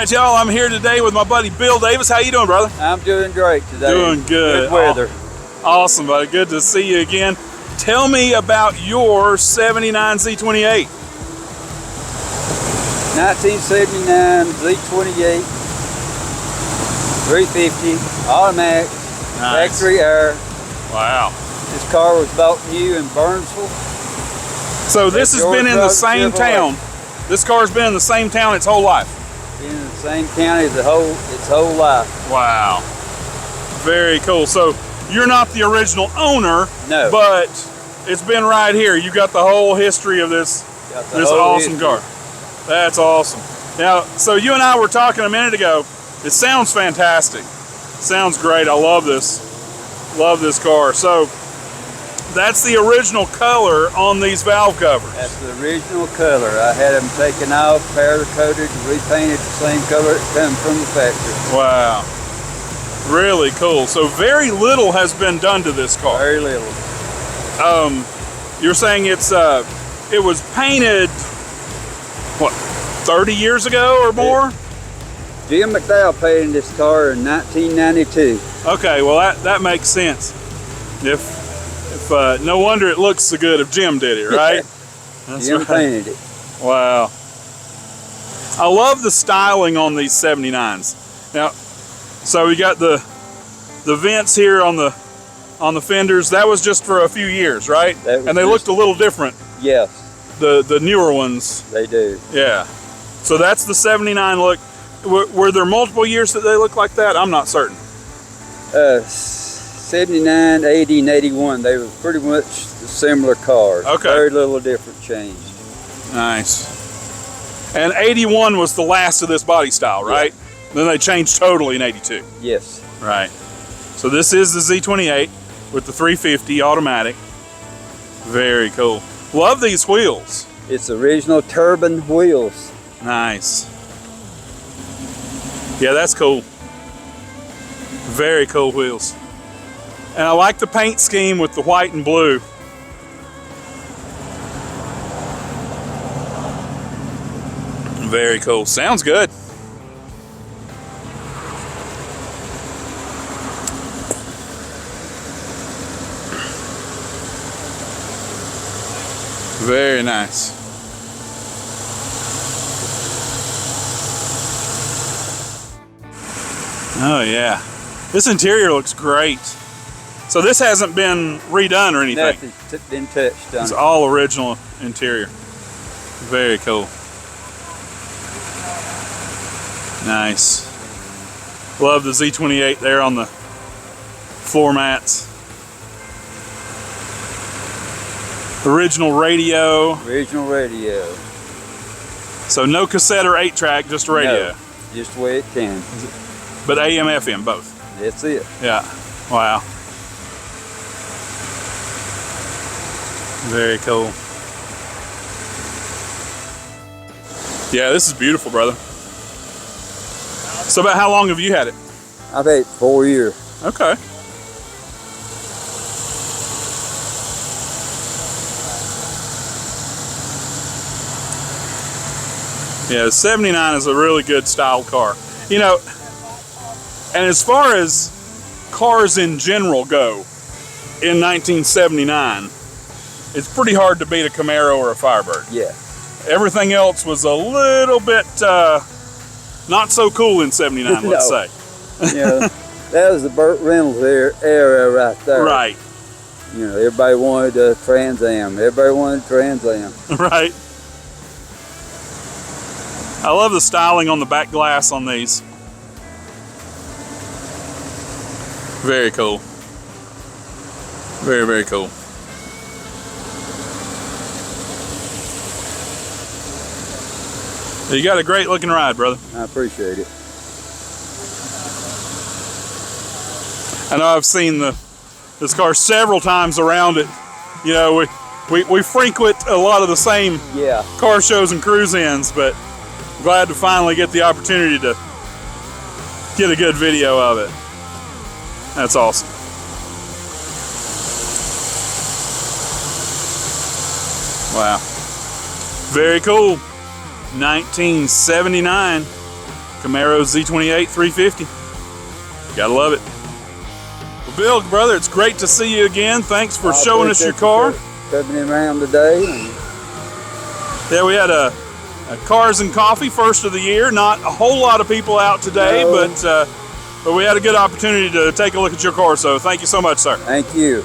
right, y'all, I'm here today with my buddy Bill Davis. How you doing, brother? I'm doing great today. Doing good. Good weather. Awesome, buddy. Good to see you again. Tell me about your 79 Z28. 1979 Z28, 350, automatic, Nice. factory air. Wow. This car was bought new in Burnsville. So this has been in the same town. This car's been in the same town its whole life. Been in the same county its whole life. Wow. Very cool. So you're not the original owner, No. but it's been right here. You got the whole history of this awesome car. That's awesome. Now, so you and I were talking a minute ago. It sounds fantastic. Sounds great. I love this. Love this car. So that's the original color on these valve covers. That's the original color. I had them taken off, powder coated, and repainted the same color that comes from the factory. Wow. Really cool. So very little has been done to this car. Very little. You're saying it was painted, what, 30 years ago or more? Jim McDowell painted this car in 1992. Okay, well that makes sense. If no wonder it looks so good if Jim did it, right? That's Jim right. painted it. Wow. I love the styling on these 79s. Now, so we got the vents here on the fenders. That was just for a few years, right? And they looked a little different. Yes. The newer ones. They do. Yeah. So that's the 79 look. Were there multiple years that they looked like that? I'm not certain. 79, 80, and 81, they were pretty much similar cars. Okay. Very little different changed. Nice. And 81 was the last of this body style, right? Yeah. Then they changed totally in 82. Yes. Right. So this is the Z28 with the 350 automatic. Very cool. Love these wheels. It's original turbine wheels. Nice. Yeah, that's cool. Very cool wheels. And I like the paint scheme with the white and blue. Very cool. Sounds good. Very nice. Oh yeah. This interior looks great. So this hasn't been redone or anything? Nothing's been touched on. It's all original interior. Very cool. Nice. Love the Z28 there on the floor mats. Original radio. Original radio. So no cassette or 8-track, just radio. No, just the way it can. But AM, FM, both. That's it. Yeah. Wow. Very cool. Yeah, this is beautiful, brother. So about how long have you had it? I've had it 4 years. Okay. Yeah, the 79 is a really good style car. You know, and as far as cars in general go, in 1979, it's pretty hard to beat a Camaro or a Firebird. Yeah. Everything else was a little bit not so cool in 79, No. let's say. You know, that was the Burt Reynolds era right there. Right. You know, everybody wanted a Trans Am. Everybody wanted a Trans Am. Right. I love the styling on the back glass on these. Very cool. Very, very cool. You got a great looking ride, brother. I appreciate it. I know I've seen this car several times around it. You know, we frequent a lot of the same car shows and cruise-ins, but glad to finally get the opportunity to get a good video of it. That's awesome. Wow. Very cool. 1979 Camaro Z28 350. Gotta love it. Well, Bill, brother, it's great to see you again. Thanks for showing us your car. Coming around today. And yeah, we had a Cars and Coffee, first of the year. Not a whole lot of people out today, no. but we had a good opportunity to take a look at your car. So thank you so much, sir. Thank you.